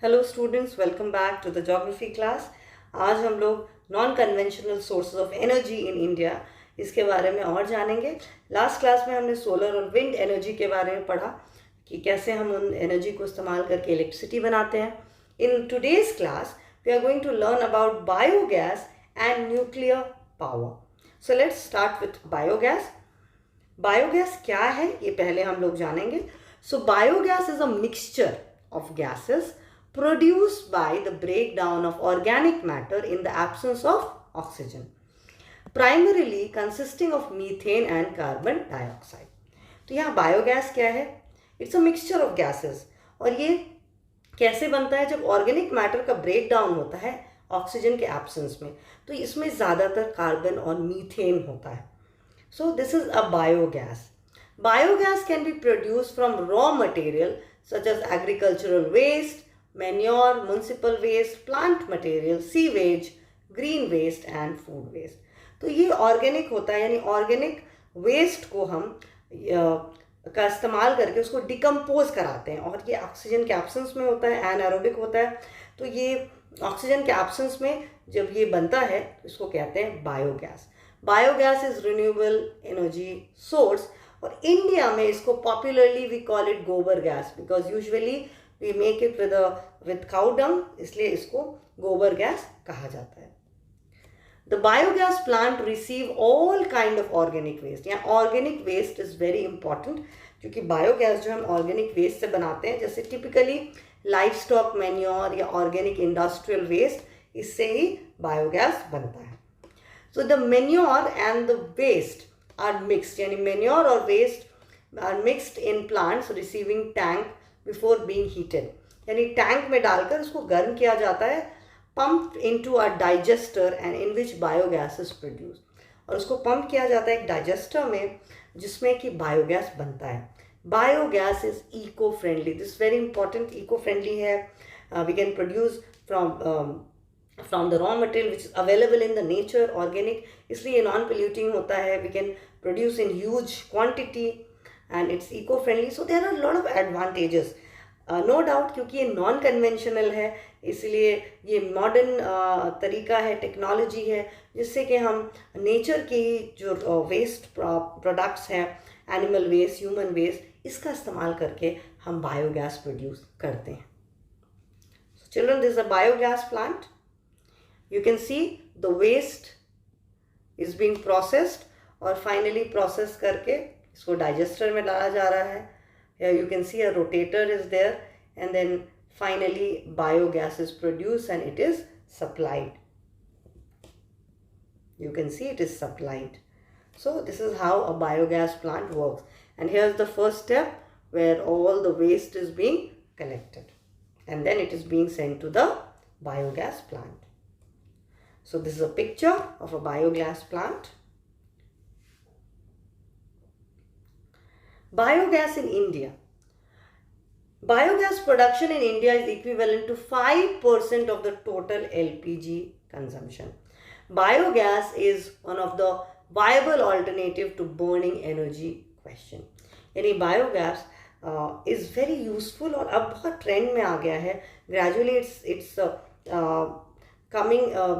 Hello students, welcome back to the geography class. आज हम लोग non conventional sources of energy in India इसके बारे में और जानेंगे। लास्ट क्लास में हमने सोलर और विंड एनर्जी के बारे में पढ़ा कि कैसे हम उन एनर्जी को इस्तेमाल करके इलेक्ट्रिसिटी बनाते हैं। In today's class we are going to learn about biogas and nuclear power. So let's start with biogas. Biogas क्या है ये पहले हम लोग जानेंगे। So biogas is a mixture of gases produced by the breakdown of organic matter in the absence of oxygen, primarily consisting of methane and carbon dioxide. तो यहाँ biogas क्या है? It's a mixture of gases. और ये कैसे बनता है? जब ऑर्गेनिक मैटर का ब्रेक डाउन होता है ऑक्सीजन के एब्सेंस में, तो इसमें ज़्यादातर कार्बन और मीथेन होता है। सो this is a biogas. Biogas can be produced from raw material such as agricultural waste, manure, municipal waste, plant material, sewage, green waste and food waste. तो ये ऑर्गेनिक होता है, यानी ऑर्गेनिक वेस्ट को हम का इस्तेमाल करके उसको डिकम्पोज कराते हैं, और ये ऑक्सीजन के एब्सेंस में होता है, एनारोबिक होता है। तो ये ऑक्सीजन के एब्सेंस में जब ये बनता है इसको कहते हैं biogas. Biogas is renewable energy source, और इंडिया में इसको popularly we call it gobar gas because usually we make it with cow dung, इसलिए इसको गोबर गैस कहा जाता है. The biogas plant receive all kind of organic waste. यहाँ organic waste is very important, क्योंकि बायोगैस जो हम ऑर्गेनिक वेस्ट से बनाते हैं, जैसे टिपिकली लाइफ स्टॉक मैन्योर या ऑर्गेनिक इंडस्ट्रियल वेस्ट, इससे ही बायोगैस बनता है. So the manure and the waste are mixed, यानी manure और waste are mixed in plants receiving tank before being heated. यानी टैंक में डालकर उसको गर्म किया जाता है, pumped into a digester and in which biogas is produced. और उसको पंप किया जाता है एक डाइजेस्टर में जिसमें कि बायोगैस बनता है. Biogas is eco friendly. This very important. Eco friendly है. We can produce from the raw material which is available in the nature, organic, इसलिए नॉन पोल्यूटिंग होता है. we can produce in huge quantity and it's eco friendly. so there are a lot of advantages, no doubt, क्योंकि ये non conventional है, इसलिए ये modern तरीका है, टेक्नोलॉजी है, जिससे कि हम नेचर की जो वेस्ट प्रोडक्ट्स हैं, एनिमल वेस्ट, ह्यूमन वेस्ट, इसका इस्तेमाल करके हम बायोगैस प्रोड्यूस करते हैं. so children, this is a biogas plant. You can see the waste is being processed और finally process करके इसको digester में डाला जा रहा है. Here you can see a rotator is there, and then finally biogas is produced and it is supplied. You can see it is supplied. So this is how a biogas plant works. And here's the first step where all the waste is being collected and then it is being sent to the biogas plant. So this is a picture of a biogas plant. Biogas in India. Biogas production in India is equivalent to 5% of the total LPG consumption. Biogas is one of the viable alternative to burning energy question. यानी biogas is very useful और अब बहुत trend में आ गया है. Gradually it's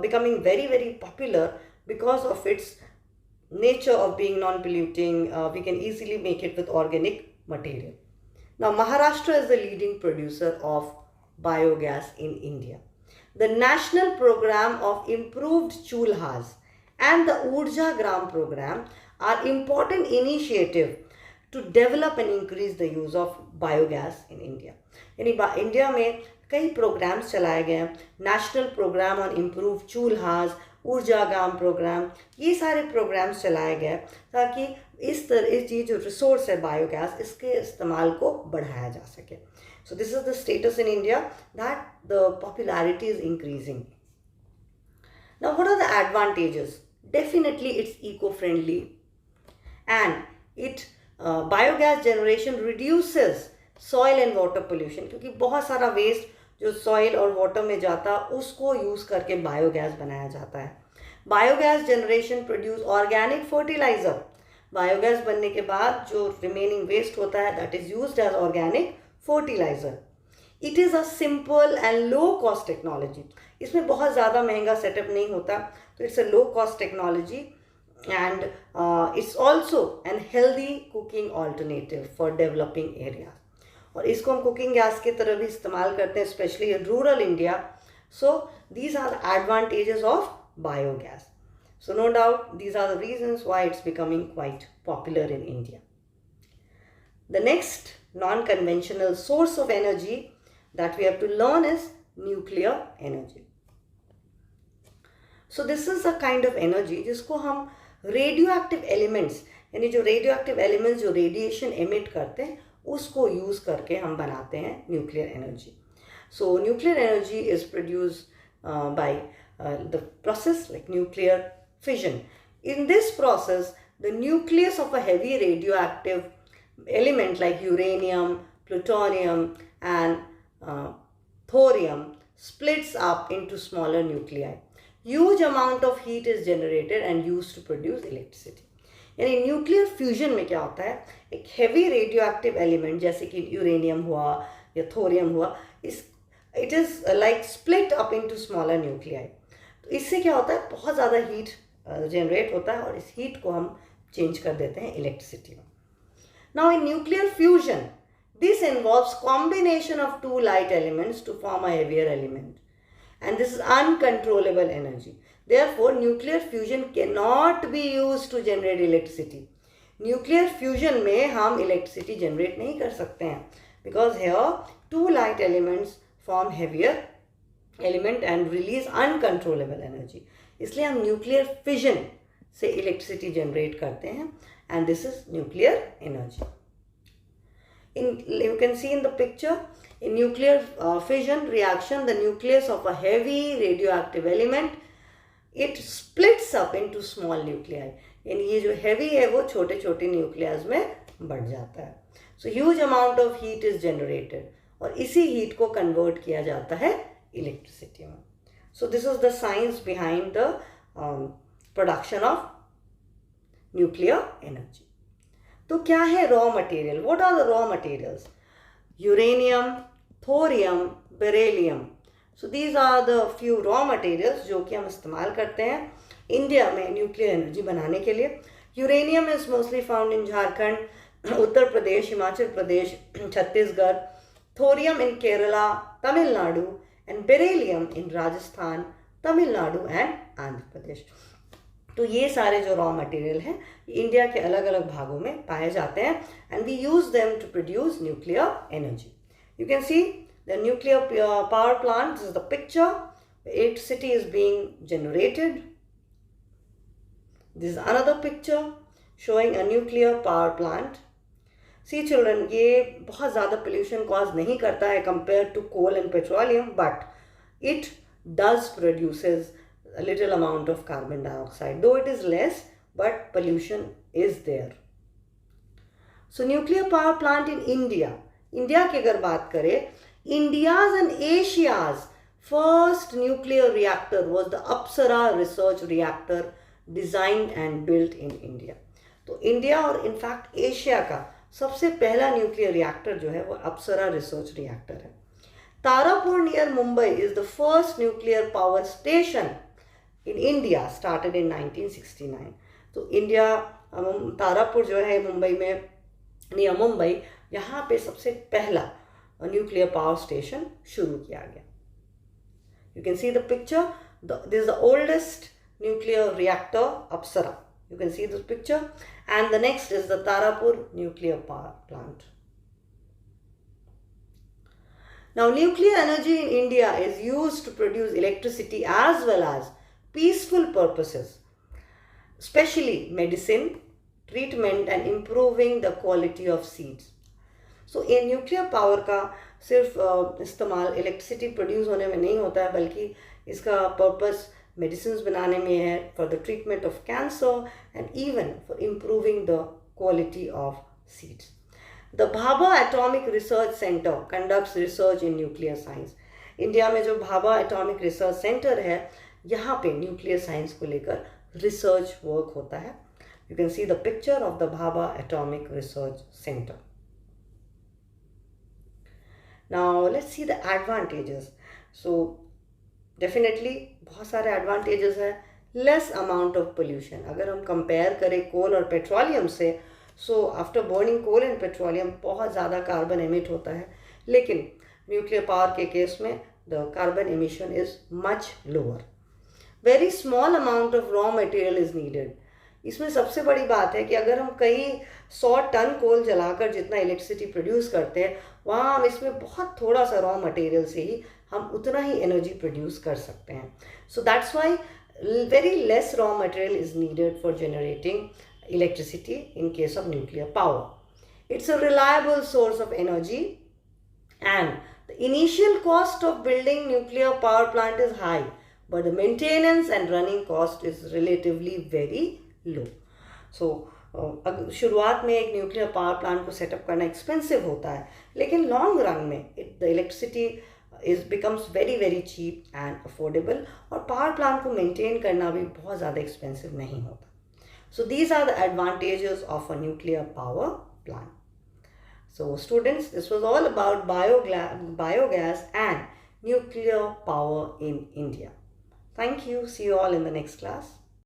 becoming very very popular because of its nature of being non-polluting. We can easily make it with organic material. Now Maharashtra is the leading producer of biogas in India. The National Program of Improved Chulhas and the Urja Gram program are important initiative to develop and increase the use of biogas in India. यानी India में कई programmes चलाए गए हैं. National programme on improve चूल्हाज, ऊर्जा ग्राम programme, ये सारे programmes चलाए गए ताकि इस चीज़ जो रिसोर्स है बायोगैस, इसके इस्तेमाल को बढ़ाया जा सके. So this is the status in India that the popularity is increasing. Now what are the advantages? Definitely it's eco friendly and it biogas generation reduces soil and water pollution, क्योंकि बहुत सारा waste जो soil और water में जाता उसको use करके biogas बनाया जाता है. Biogas generation produce organic fertiliser. Biogas बनने के बाद जो रिमेनिंग वेस्ट होता है that is used as organic fertiliser. It is a simple and low cost technology. इसमें बहुत ज़्यादा महंगा सेटअप नहीं होता, तो it's a low cost technology and it's also an healthy cooking alternative for developing areas. और इसको हम कुकिंग गैस की तरह भी इस्तेमाल करते हैं, specially in rural India. So these are the advantages of biogas. So no doubt these are the reasons why it's becoming quite popular in India. The next non-conventional source of energy that we have to learn is nuclear energy. So this is a kind of energy जिसको हम radioactive elements, यानी जो radioactive elements जो radiation emit करते हैं उसको use करके हम बनाते हैं nuclear energy. So nuclear energy is produced by the process like nuclear fission. In this process, the nucleus of a heavy radioactive element like uranium, plutonium and thorium splits up into smaller nuclei. Huge amount of heat is generated and used to produce electricity. यानी nuclear fusion में क्या होता है, एक heavy radioactive element जैसे कि uranium हुआ या थोरियम हुआ, it is like split up into smaller nuclei. तो इससे क्या होता है, बहुत ज़्यादा हीट जनरेट होता है और इस हीट को हम चेंज कर देते हैं इलेक्ट्रिसिटी में. Now in nuclear fusion this involves combination of two light elements to form a heavier element and this is uncontrollable energy. Therefore, nuclear fusion cannot be used to generate electricity. Nuclear fusion में हम electricity generate नहीं कर सकते हैं because here two light elements form heavier element and release uncontrollable energy. इसलिए हम nuclear fission से electricity generate करते हैं and this is nuclear energy. You can see in the picture, in nuclear fission reaction, the nucleus of a heavy radioactive element, it splits up into small nuclei. यानी ये जो heavy है वो छोटे छोटे nucleus में बढ़ जाता है. So huge amount of heat is generated और इसी heat को convert किया जाता है electricity में. So this is the science behind the production of nuclear energy. तो क्या है raw material? What are the raw materials? Uranium, thorium, beryllium. So these are the few raw materials जो कि हम इस्तेमाल करते हैं इंडिया में न्यूक्लियर एनर्जी बनाने के लिए. Uranium is mostly found in Jharkhand, Uttar Pradesh, Himachal Pradesh, Chhattisgarh. Thorium in Kerala, Tamil Nadu and beryllium in Rajasthan, Tamil Nadu and Andhra Pradesh. तो ये सारे जो रॉ मटेरियल हैं इंडिया के अलग अलग भागों में पाए जाते हैं and we use them to produce nuclear energy. You can see the nuclear power plant. This is the picture. Electricity is being generated. This is another picture showing a nuclear power plant. See children, ये बहुत ज़्यादा pollution cause नहीं करता है compare to coal and petroleum, but it does produces a little amount of carbon dioxide, though it is less, but pollution is there. So nuclear power plant in India की अगर बात करें, India's and Asia's first nuclear reactor was the Apsara research reactor designed and built in India. तो India और in fact Asia का सबसे पहला nuclear reactor जो है वो अप्सरा रिसर्च रिएक्टर है. Tarapur near Mumbai is the first nuclear power station in India, started in 1969. तो इंडिया तारापुर जो है मुंबई में, नियर मुंबई, यहाँ पे सबसे पहला न्यूक्लियर पावर स्टेशन शुरू किया गया. You can see the picture. This is the oldest nuclear reactor Apsara. You can see this picture and the next is the Tarapur nuclear power plant. Now nuclear energy in India is used to produce electricity as well as peaceful purposes, especially medicine, treatment and improving the quality of seeds. So in nuclear power का सिर्फ इस्तेमाल electricity produce होने में नहीं होता है, बल्कि इसका पर्पस मेडिसिन बनाने में है, for the treatment of cancer and even for improving the quality of seeds. The Bhabha Atomic Research centre conducts research in nuclear science. India में जो भाभा एटॉमिक रिसर्च सेंटर है, यहाँ पे न्यूक्लियर साइंस को लेकर रिसर्च वर्क होता है. You can see the picture of the Bhabha Atomic Research Centre. Now let's see the advantages. So definitely बहुत सारे एडवांटेजेस है. Less amount of pollution. अगर हम कंपेयर करें कोल और पेट्रोलियम से, so after burning coal and petroleum बहुत ज़्यादा कार्बन एमिट होता है, लेकिन न्यूक्लियर पावर के केस में the carbon emission is much lower. Very small amount of raw material is needed. इसमें सबसे बड़ी बात है कि अगर हम कहीं 100 टन कोल जलाकर जितना इलेक्ट्रिसिटी प्रोड्यूस करते हैं, वहाँ हम इसमें बहुत थोड़ा सा रॉ मटेरियल से ही हम उतना ही एनर्जी प्रोड्यूस कर सकते हैं. So that's why very less raw material is needed for generating electricity in case of nuclear power. It's a reliable source of energy, and the initial cost of building nuclear power plant is high, but the maintenance and running cost is relatively very low. So शुरुआत में एक nuclear power plant को setup करना expensive होता है, लेकिन long run में the electricity becomes very very cheap and affordable, और पावर प्लांट को मेंटेन करना भी बहुत ज़्यादा एक्सपेंसिव नहीं होता. So these are the advantages of a nuclear power plant. So students, this was all about biogas and nuclear power in India. Thank you. See you all in the next class.